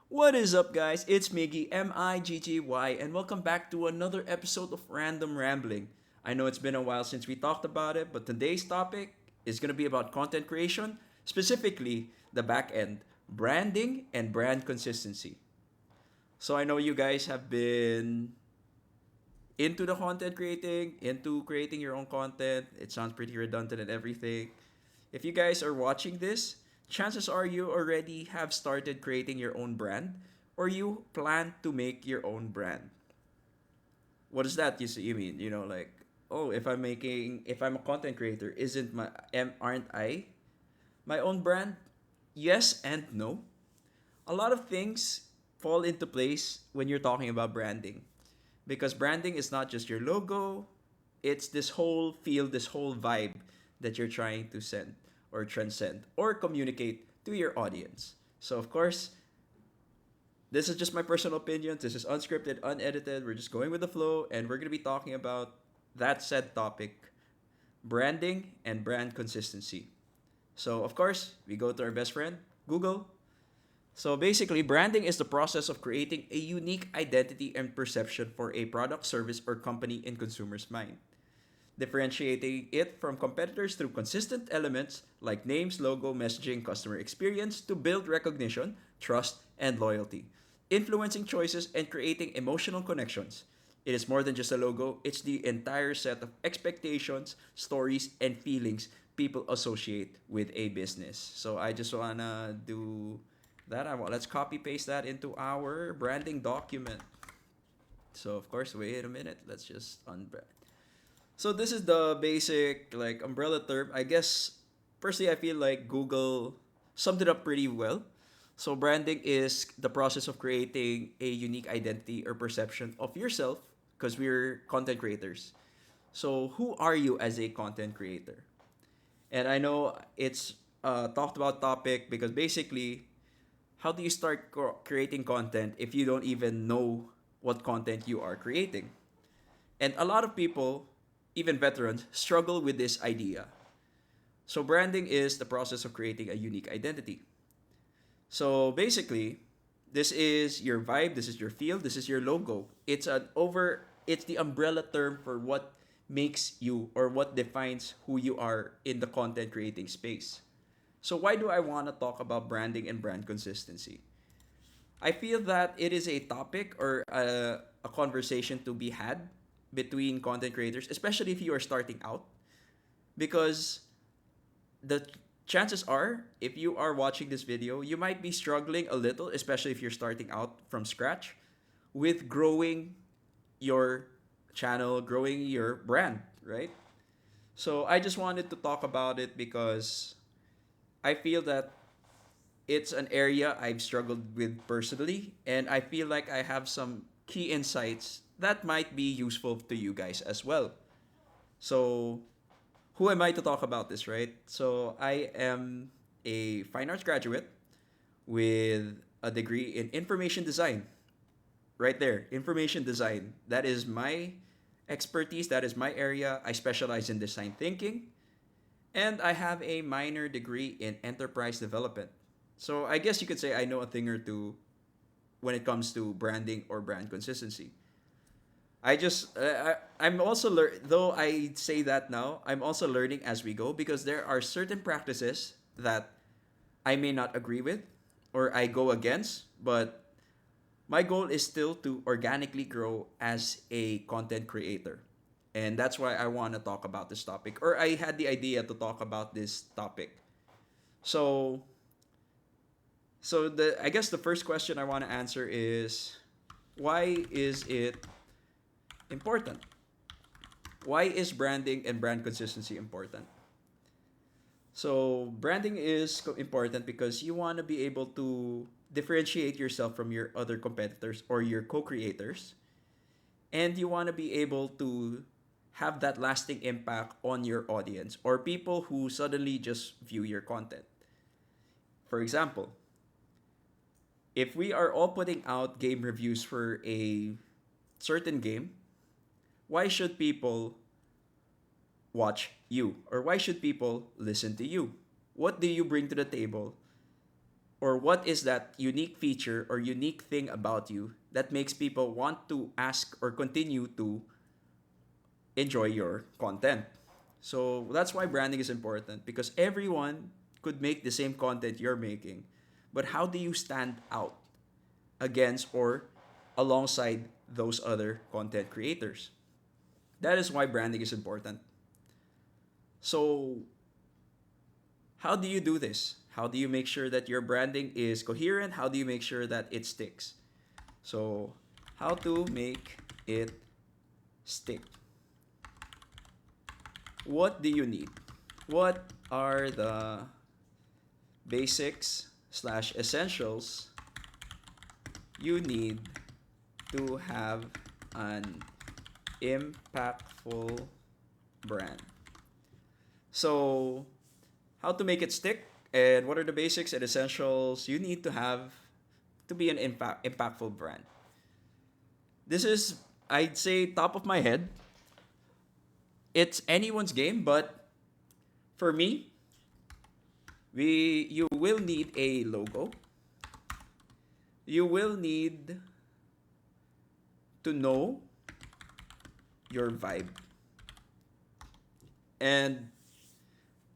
What is up, guys? It's Miggy, Miggy, and welcome back to another episode of Random Rambling. I know it's been a while since we talked about it, but today's topic is going to be about content creation, specifically the back end, branding, and brand consistency. So I know you guys have been into the content creating, into creating your own content. It sounds pretty redundant and everything. If you guys are watching this, chances are you already have started creating your own brand or you plan to make your own brand. What does that you mean? Like, oh, if I'm a content creator, aren't I my own brand? Yes and no. A lot of things fall into place when you're talking about branding. Because branding is not just your logo, it's this whole feel, this whole vibe that you're trying to send or transcend or communicate to your audience. So, of course, this is just my personal opinion. This is unscripted, unedited. We're just going with the flow, and we're going to be talking about that said topic, branding and brand consistency. So, of course, we go to our best friend, Google. So basically, branding is the process of creating a unique identity and perception for a product, service, or company in consumers' mind, differentiating it from competitors through consistent elements like names, logo, messaging, customer experience to build recognition, trust, and loyalty, influencing choices and creating emotional connections. It is more than just a logo, it's the entire set of expectations, stories, and feelings people associate with a business. So I just wanna do that. Let's copy paste that into our branding document. So of course, wait a minute. Let's just unbrand. So this is the basic like umbrella term. I guess personally I feel like Google summed it up pretty well. So branding is the process of creating a unique identity or perception of yourself because we're content creators. So who are you as a content creator? And I know it's a talked about topic because basically how do you start creating content if you don't even know what content you are creating? And a lot of people, even veterans, struggle with this idea. So, branding is the process of creating a unique identity. So, basically, this is your vibe, this is your feel, this is your logo. It's the umbrella term for what makes you or what defines who you are in the content creating space. So, why do I want to talk about branding and brand consistency? I feel that it is a topic or a conversation to be had between content creators, especially if you are starting out, because the chances are, if you are watching this video, you might be struggling a little, especially if you're starting out from scratch, with growing your channel, growing your brand, right? So I just wanted to talk about it because I feel that it's an area I've struggled with personally, and I feel like I have some key insights that might be useful to you guys as well. So, who am I to talk about this, right? So, I am a fine arts graduate with a degree in information design. Right there, information design. That is my expertise, that is my area. I specialize in design thinking, and I have a minor degree in enterprise development. So I guess you could say I know a thing or two when it comes to branding or brand consistency. I'm also though I say that now, I'm also learning as we go because there are certain practices that I may not agree with or I go against, but my goal is still to organically grow as a content creator. And that's why I want to talk about this topic or I had the idea to talk about this topic. So, the I guess the first question I want to answer is why is it important? Why is branding and brand consistency important? So, branding is important because you want to be able to differentiate yourself from your other competitors or your co-creators, and you want to be able to have that lasting impact on your audience or people who suddenly just view your content. For example, if we are all putting out game reviews for a certain game, why should people watch you? Or why should people listen to you? What do you bring to the table or what is that unique feature or unique thing about you that makes people want to ask or continue to enjoy your content. So that's why branding is important because everyone could make the same content you're making. But how do you stand out against or alongside those other content creators? That is why branding is important. So, how do you do this? How do you make sure that your branding is coherent? How do you make sure that it sticks? So, how to make it stick? What do you need? What are the basics slash essentials you need to have an impactful brand? So, how to make it stick and what are the basics and essentials you need to have to be an impactful brand? This is, I'd say, top of my head. It's anyone's game, but for me, you will need a logo. You will need to know your vibe. And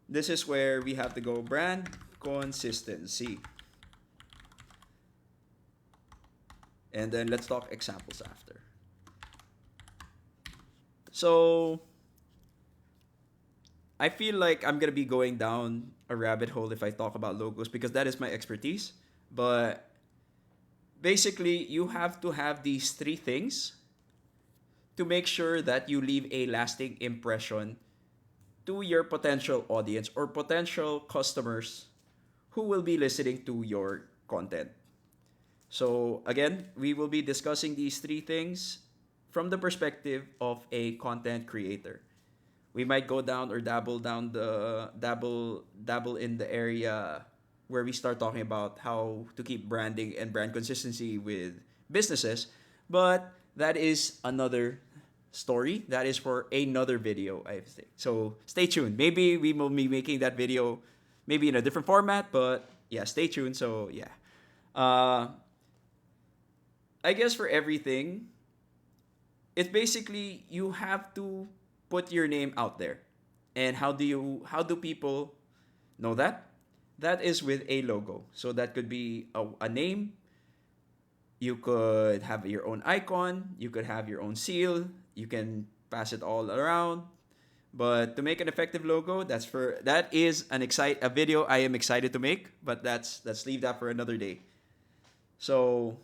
this is where we have to go brand consistency. And then let's talk examples after. So, I feel like I'm gonna be going down a rabbit hole if I talk about logos because that is my expertise. But basically, you have to have these three things to make sure that you leave a lasting impression to your potential audience or potential customers who will be listening to your content. So, again, we will be discussing these three things from the perspective of a content creator. We might go down or dabble in the area where we start talking about how to keep branding and brand consistency with businesses, but that is another story. That is for another video, I think. So stay tuned. Maybe we will be making that video maybe in a different format, but yeah, stay tuned. So yeah. Uh, I guess for everything, it's basically you have to put your name out there. And how do people know that? That is with a logo. So that could be a name. You could have your own icon. You could have your own seal. You can pass it all around. But to make an effective logo, that is a video I am excited to make. But let's leave that for another day. So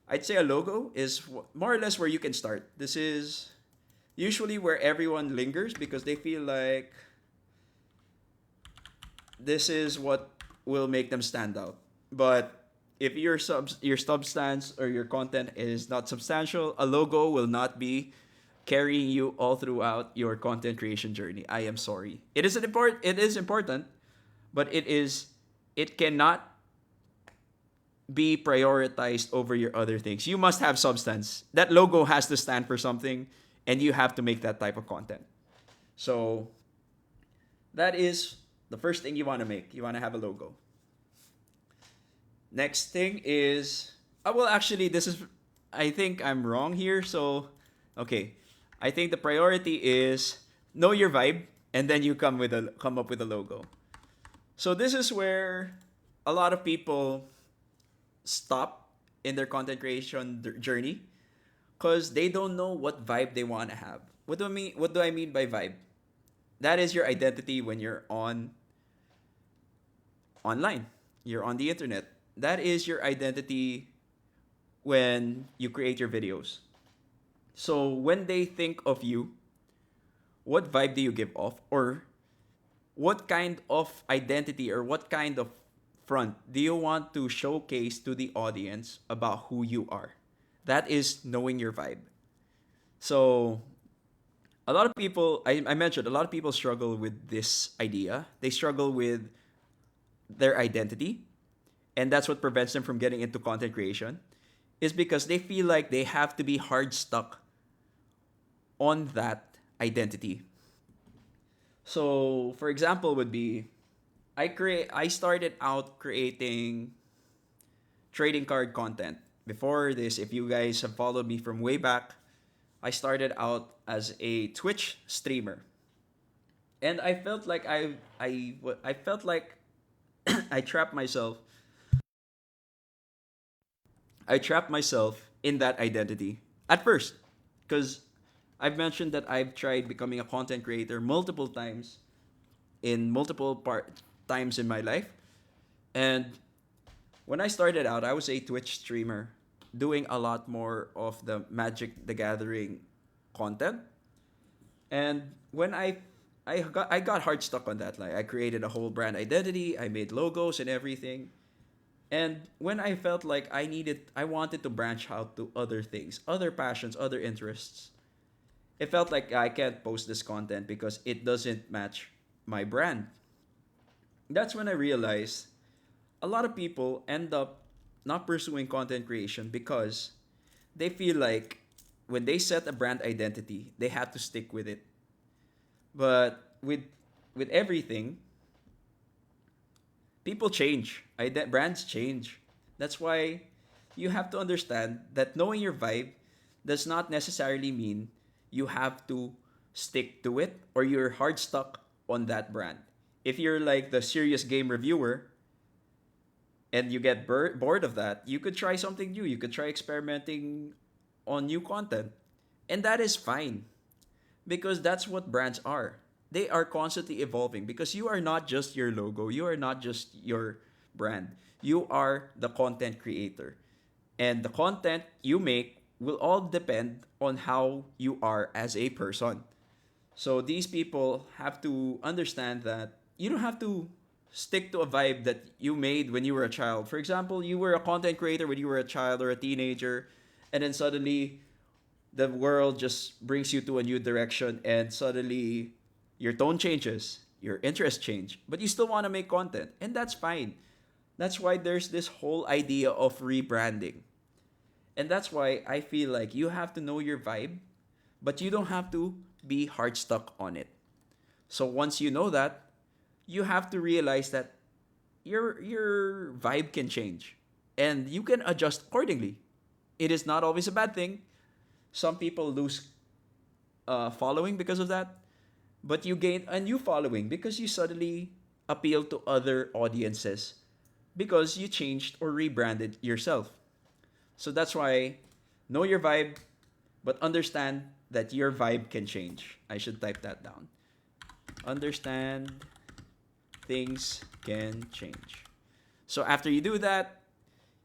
I'd say a logo is more or less where you can start. This is usually where everyone lingers because they feel like this is what will make them stand out. But if your substance or your content is not substantial, a logo will not be carrying you all throughout your content creation journey. I am sorry. It is important, but it cannot be prioritized over your other things. You must have substance. That logo has to stand for something and you have to make that type of content. So that is the first thing you want to make. You want to have a logo. Next thing is, well, actually, I think I'm wrong here. So, okay, I think the priority is know your vibe, and then you come up with a logo. So this is where a lot of people stop in their content creation journey because they don't know what vibe they want to have. What do I mean by vibe? That is your identity when you're online. You're on the internet. That is your identity when you create your videos. So when they think of you, what vibe do you give off? Or what kind of identity or what kind of front do you want to showcase to the audience about who you are? That is knowing your vibe. So a lot of people, I mentioned, a lot of people struggle with this idea. They struggle with their identity. And that's what prevents them from getting into content creation is because they feel like they have to be hard stuck on that identity. So, for example, would be I started out creating trading card content. Before this, if you guys have followed me from way back, I started out as a Twitch streamer. And I felt like I trapped myself. I trapped myself in that identity at first because I've mentioned that I've tried becoming a content creator multiple times in multiple times in my life. And when I started out, I was a Twitch streamer doing a lot more of the Magic the Gathering content. And when I got hard stuck on that. Like I created a whole brand identity, I made logos and everything. And when I felt like I wanted to branch out to other things, other passions, other interests, it felt like I can't post this content because it doesn't match my brand. That's when I realized a lot of people end up not pursuing content creation because they feel like when they set a brand identity, they have to stick with it. But with everything, people change. Brands change. That's why you have to understand that knowing your vibe does not necessarily mean you have to stick to it or you're hard stuck on that brand. If you're like the serious game reviewer and you get bored of that, you could try something new. You could try experimenting on new content. And that is fine because that's what brands are. They are constantly evolving because you are not just your logo, you are not just your brand. You are the content creator. And the content you make will all depend on how you are as a person. So these people have to understand that you don't have to stick to a vibe that you made when you were a child. For example, you were a content creator when you were a child or a teenager, and then suddenly the world just brings you to a new direction and suddenly your tone changes, your interests change, but you still want to make content, and that's fine. That's why there's this whole idea of rebranding. And that's why I feel like you have to know your vibe, but you don't have to be hard stuck on it. So once you know that, you have to realize that your vibe can change and you can adjust accordingly. It is not always a bad thing. Some people lose following because of that, but you gain a new following because you suddenly appeal to other audiences because you changed or rebranded yourself. So that's why know your vibe, but understand that your vibe can change. I should type that down. Understand things can change. So after you do that,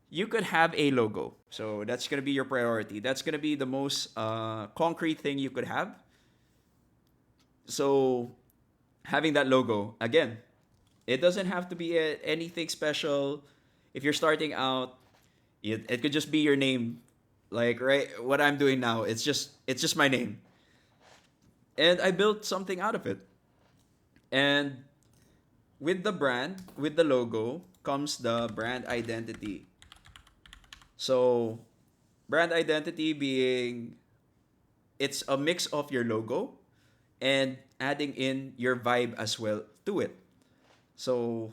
you could have a logo. So that's going to be your priority. That's going to be the most concrete thing you could have. So having that logo, again, it doesn't have to be anything special. If you're starting out, it could just be your name. Like right what I'm doing now, it's just my name. And I built something out of it. And with the brand, with the logo, comes the brand identity. So, brand identity being it's a mix of your logo and adding in your vibe as well to it. So,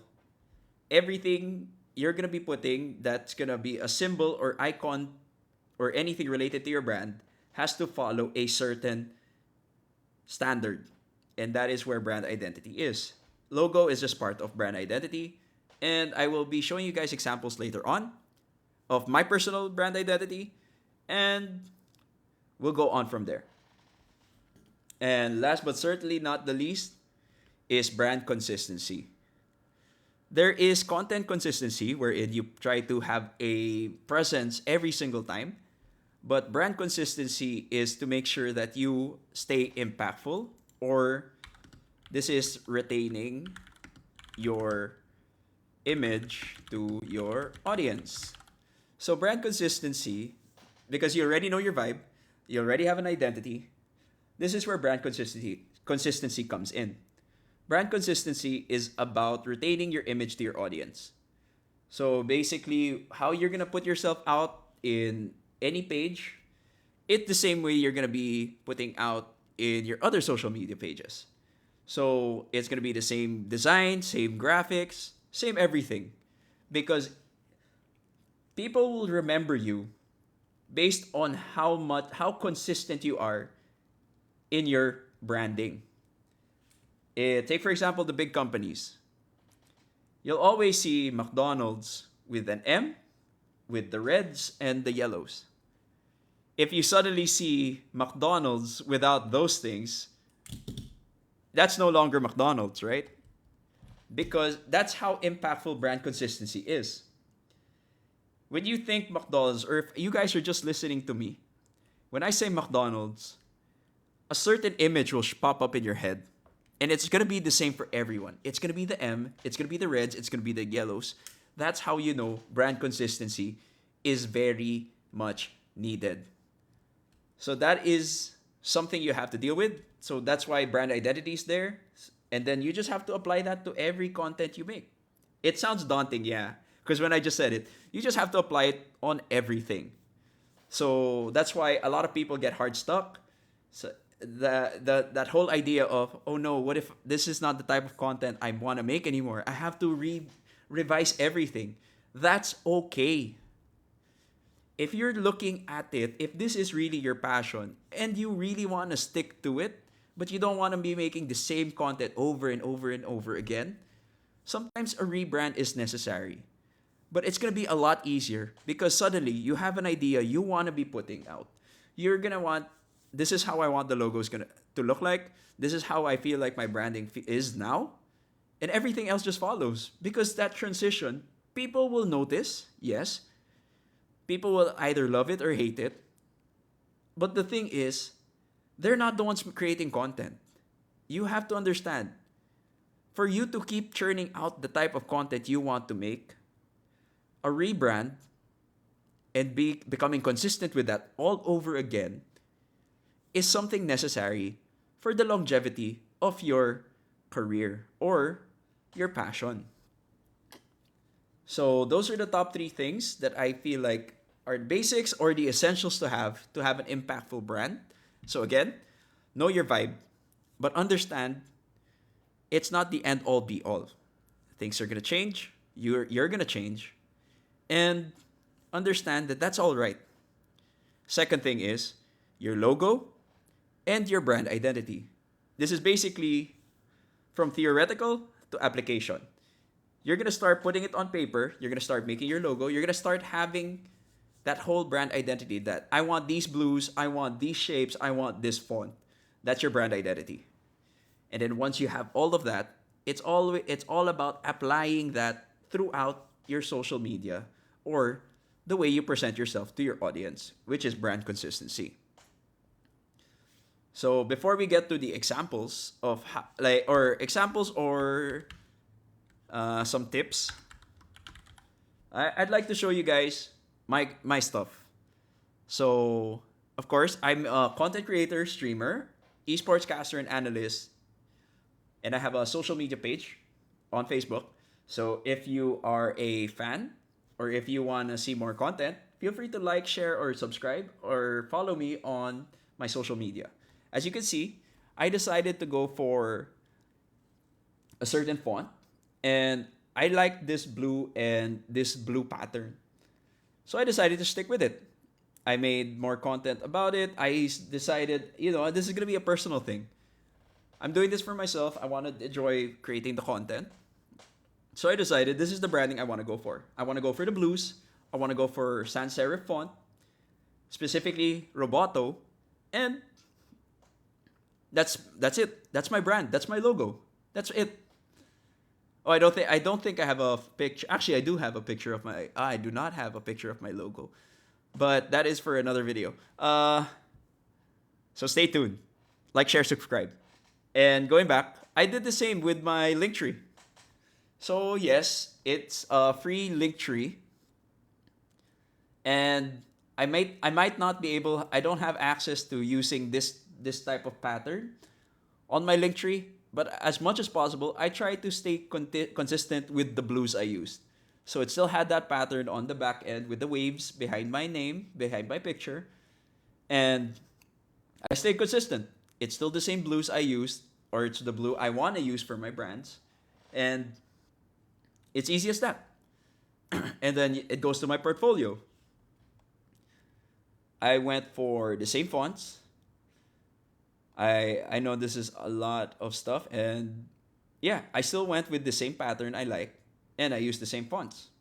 everything you're going to be putting that's going to be a symbol or icon or anything related to your brand has to follow a certain standard. And that is where brand identity is. Logo is just part of brand identity. And I will be showing you guys examples later on of my personal brand identity. And we'll go on from there. And last but certainly not the least is brand consistency. There is content consistency wherein you try to have a presence every single time. But brand consistency is to make sure that you stay impactful, or this is retaining your image to your audience. So brand consistency, because you already know your vibe, you already have an identity. This is where brand consistency comes in. Brand consistency is about retaining your image to your audience. So basically, how you're gonna put yourself out in any page, it's the same way you're gonna be putting out in your other social media pages. So it's gonna be the same design, same graphics, same everything. Because people will remember you based on how consistent you are in your branding. Take for example the big companies. You'll always see McDonald's with an M, with the reds and the yellows. If you suddenly see McDonald's without those things, that's no longer McDonald's, right? Because that's how impactful brand consistency is. When you think McDonald's, or if you guys are just listening to me, when I say McDonald's, a certain image will pop up in your head. And it's going to be the same for everyone. It's going to be the M, it's going to be the reds, it's going to be the yellows. That's how you know brand consistency is very much needed. So that is something you have to deal with. So that's why brand identity is there. And then you just have to apply that to every content you make. It sounds daunting, yeah. Because when I just said it, you just have to apply it on everything. So that's why a lot of people get hard stuck. So that whole idea of, oh no, what if this is not the type of content I want to make anymore? I have to revise everything. That's okay. If you're looking at it, if this is really your passion and you really want to stick to it, but you don't want to be making the same content over and over and over again, sometimes a rebrand is necessary. But it's going to be a lot easier because suddenly you have an idea you want to be putting out. You're going to want, this is how I want the logo is going to look like. This is how I feel like my branding is now. And everything else just follows. Because that transition, people will notice, yes. People will either love it or hate it. But the thing is, they're not the ones creating content. You have to understand, for you to keep churning out the type of content you want to make, a rebrand and becoming consistent with that all over again is something necessary for the longevity of your career or your passion. So those are the top 3 things that I feel like are basics or the essentials to have an impactful brand. So again, know your vibe, but understand it's not the end all be all. Things are gonna change. You're gonna change, and understand that that's all right. Second thing is your logo and your brand identity. This is basically from theoretical to application. You're gonna start putting it on paper. You're gonna start making your logo. You're gonna start having that whole brand identity that I want these blues, I want these shapes, I want this font. That's your brand identity. And then once you have all of that, it's all about applying that throughout your social media or the way you present yourself to your audience, which is brand consistency. So before we get to the examples of some tips, I'd like to show you guys my stuff. So of course, I'm a content creator, streamer, esports caster, and analyst, and I have a social media page on Facebook. So if you are a fan or if you want to see more content, feel free to like, share, or subscribe or follow me on my social media. As you can see, I decided to go for a certain font, and I like this blue and this blue pattern. So I decided to stick with it. I made more content about it. I decided, this is going to be a personal thing. I'm doing this for myself. I want to enjoy creating the content. So I decided this is the branding I want to go for. I want to go for the blues. I want to go for sans serif font, specifically Roboto, and that's it. That's my brand. That's my logo. That's it. Oh, I don't think I have a picture. Actually, I do have a picture of my. I do not have a picture of my logo, but that is for another video. So stay tuned. Like, share, subscribe. And going back, I did the same with my link tree. So yes, it's a free link tree, and I might not be able. I don't have access to using this type of pattern on my link tree. But as much as possible, I try to stay consistent with the blues I used. So it still had that pattern on the back end with the waves behind my name, behind my picture. And I stayed consistent. It's still the same blues I used or it's the blue I want to use for my brands. And it's easy as that. And then it goes to my portfolio. I went for the same fonts. I know this is a lot of stuff, and yeah, I still went with the same pattern I like, and I used the same fonts.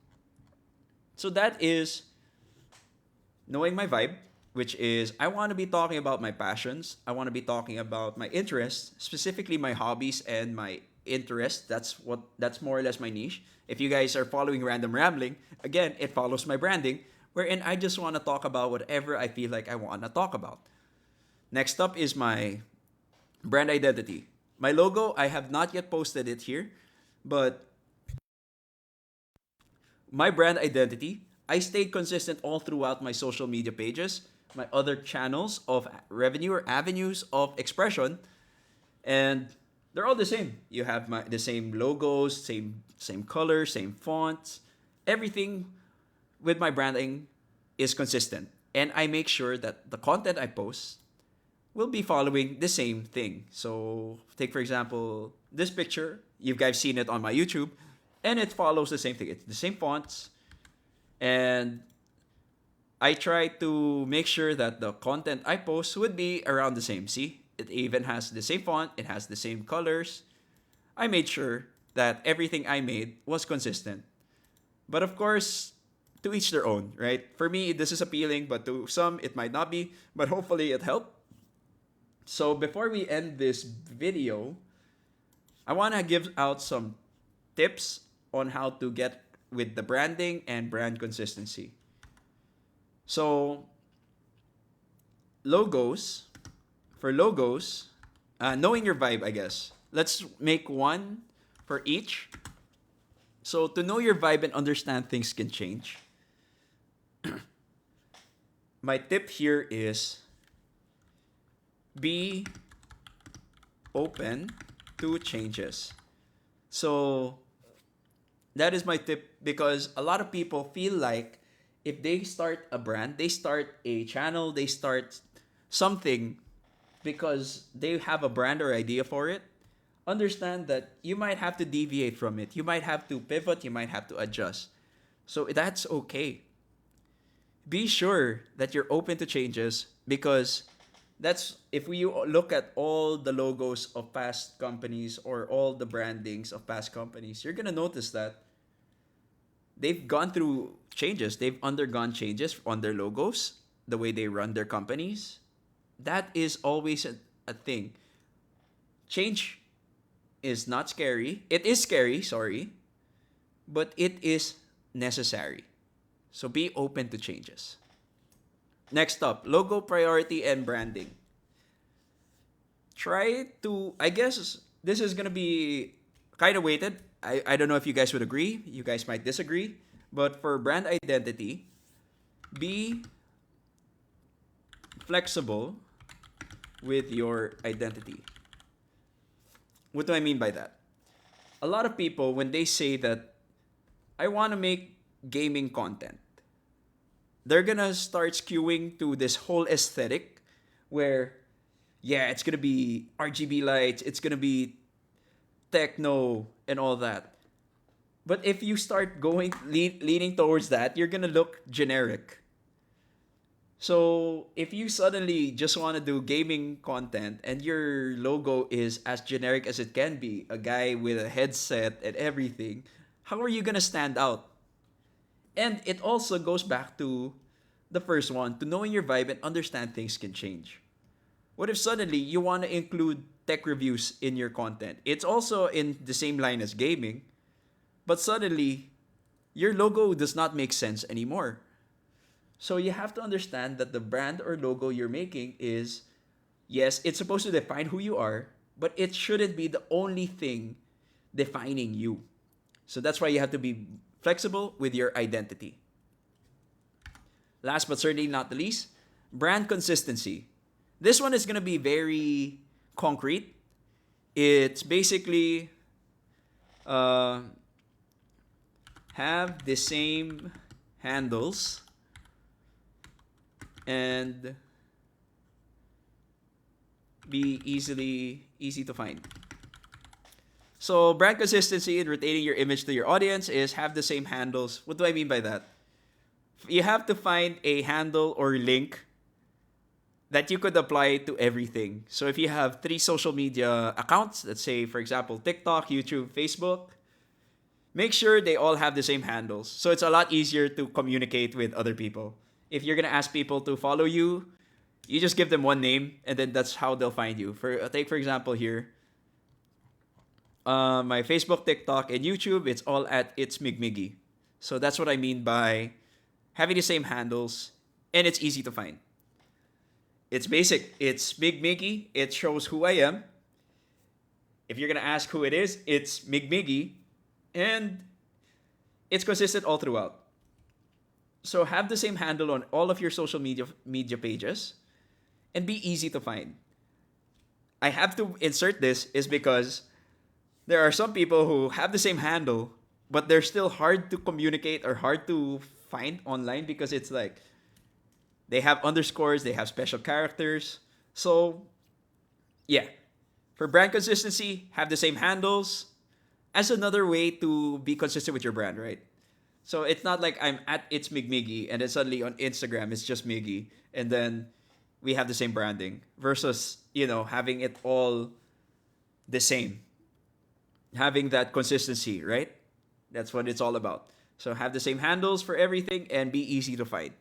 So that is knowing my vibe, which is I want to be talking about my passions. I want to be talking about my interests, specifically my hobbies and my interests. That's more or less my niche. If you guys are following Random Rambling, again, it follows my branding, wherein I just want to talk about whatever I feel like I want to talk about. Next up is my brand identity. My logo, I have not yet posted it here, but my brand identity, I stayed consistent all throughout my social media pages, my other channels of revenue or avenues of expression, and they're all the same. You have the same logos, same color, same fonts. Everything with my branding is consistent, and I make sure that the content I post will be following the same thing. So, take for example this picture. You guys seen it on my YouTube, and it follows the same thing. It's the same fonts, and I try to make sure that the content I post would be around the same. See, it even has the same font, it has the same colors. I made sure that everything I made was consistent. But of course, to each their own, right? For me, this is appealing, but to some, it might not be. But hopefully, it helped. So before we end this video, I want to give out some tips on how to get with the branding and brand consistency. So, logos, for logos, knowing your vibe, I guess. Let's make one for each. So, to know your vibe and understand things can change, my tip here is be open to changes. So, that is my tip because a lot of people feel like if they start a brand, they start a channel, they start something because they have a brand or idea for it. Understand that you might have to deviate from it. You might have to pivot, you might have to adjust. So that's okay. Be sure that you're open to changes because that's if we look at all the logos of past companies or all the brandings of past companies, you're going to notice that they've gone through changes. They've undergone changes on their logos, the way they run their companies. That is always a thing. Change is not scary. It is scary, sorry, but it is necessary. So be open to changes. Next up, logo priority and branding. Try to, I guess this is going to be kind of weighted. I don't know if you guys would agree. You guys might disagree. But for brand identity, be flexible with your identity. What do I mean by that? A lot of people, when they say that I want to make gaming content, they're gonna start skewing to this whole aesthetic where, yeah, it's gonna be RGB lights, it's gonna be techno and all that. But if you start leaning towards that, you're gonna look generic. So if you suddenly just want to do gaming content and your logo is as generic as it can be, a guy with a headset and everything, how are you gonna stand out? And it also goes back to the first one, to knowing your vibe and understand things can change. What if suddenly you want to include tech reviews in your content? It's also in the same line as gaming, but suddenly your logo does not make sense anymore. So you have to understand that the brand or logo you're making is, yes, it's supposed to define who you are, but it shouldn't be the only thing defining you. So that's why you have to be flexible with your identity. Last but certainly not the least, brand consistency. This one is going to be very concrete. It's basically have the same handles and be easy to find. So brand consistency and retaining your image to your audience is have the same handles. What do I mean by that? You have to find a handle or link that you could apply to everything. So if you have 3 social media accounts, let's say for example TikTok, YouTube, Facebook, make sure they all have the same handles. So it's a lot easier to communicate with other people. If you're gonna ask people to follow you, you just give them one name and then that's how they'll find you. For example here, my Facebook, TikTok, and YouTube, it's all at It's Migmiggy. So that's what I mean by having the same handles and it's easy to find. It's basic. It's Migmiggy. It shows who I am. If you're gonna ask who it is, it's Migmiggy, and it's consistent all throughout. So have the same handle on all of your social media pages and be easy to find. I have to insert this is because there are some people who have the same handle, but they're still hard to communicate or hard to find online because it's like they have underscores, they have special characters. So, yeah. For brand consistency, have the same handles as another way to be consistent with your brand, right? So it's not like I'm at It's Migmiggy and then suddenly on Instagram it's just Miggy and then we have the same branding versus, having it all the same. Having that consistency, right? That's what it's all about. So have the same handles for everything and be easy to find.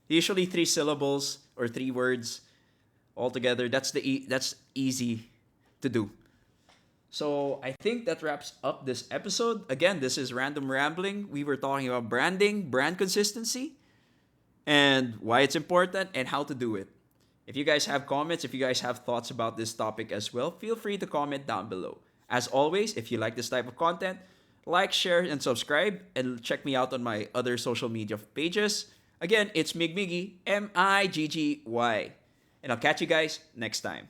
Usually 3 syllables or 3 words altogether. That's easy to do. So I think that wraps up this episode. Again, this is Random Rambling. We were talking about branding, brand consistency, and why it's important and how to do it. If you guys have comments, if you guys have thoughts about this topic as well, feel free to comment down below. As always, if you like this type of content, like, share, and subscribe, and check me out on my other social media pages. Again, it's Migmiggy, Miggy, and I'll catch you guys next time.